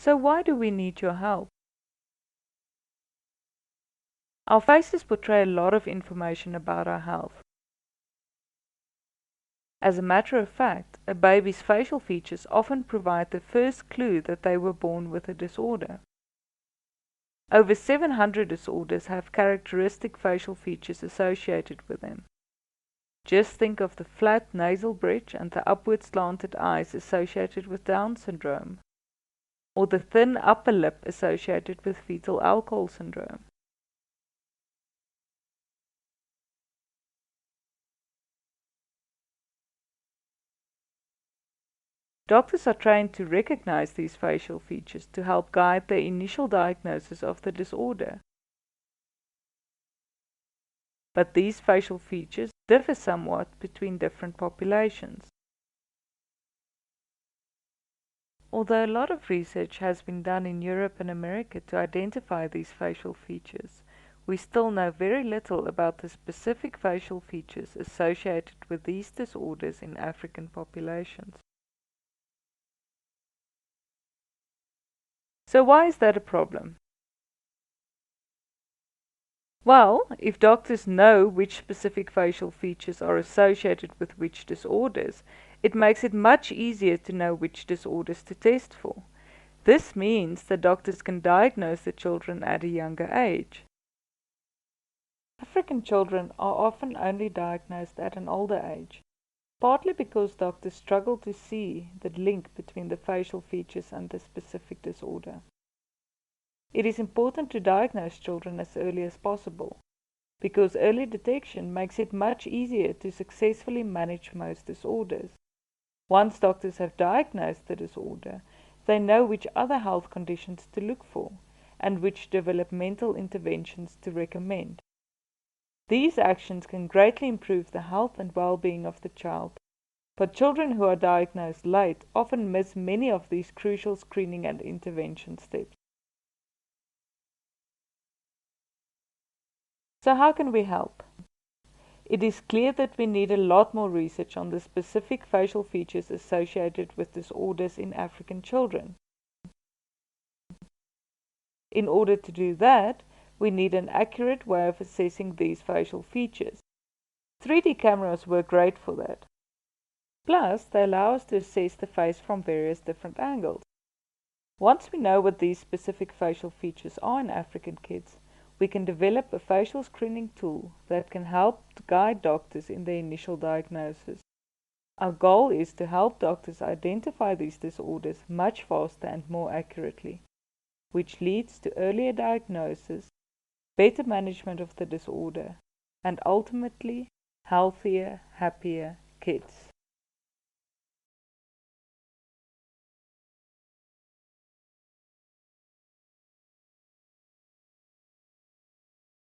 So why do we need your help? Our faces portray a lot of information about our health. As a matter of fact, a baby's facial features often provide the first clue that they were born with a disorder. Over 700 disorders have characteristic facial features associated with them. Just think of the flat nasal bridge and the upward slanted eyes associated with Down syndrome, or the thin upper lip associated with fetal alcohol syndrome. Doctors are trained to recognize these facial features to help guide the initial diagnosis of the disorder. But these facial features differ somewhat between different populations. Although a lot of research has been done in Europe and America to identify these facial features, we still know very little about the specific facial features associated with these disorders in African populations. So why is that a problem? Well, if doctors know which specific facial features are associated with which disorders, it makes it much easier to know which disorders to test for. This means that doctors can diagnose the children at a younger age. African children are often only diagnosed at an older age, partly because doctors struggle to see the link between the facial features and the specific disorder. It is important to diagnose children as early as possible, because early detection makes it much easier to successfully manage most disorders. Once doctors have diagnosed the disorder, they know which other health conditions to look for and which developmental interventions to recommend. These actions can greatly improve the health and well-being of the child, but children who are diagnosed late often miss many of these crucial screening and intervention steps. So how can we help? It is clear that we need a lot more research on the specific facial features associated with disorders in African children. In order to do that, we need an accurate way of assessing these facial features. 3D cameras work great for that. Plus, they allow us to assess the face from various different angles. Once we know what these specific facial features are in African kids, we can develop a facial screening tool that can help to guide doctors in their initial diagnosis. Our goal is to help doctors identify these disorders much faster and more accurately, which leads to earlier diagnosis, better management of the disorder, and ultimately healthier, happier kids.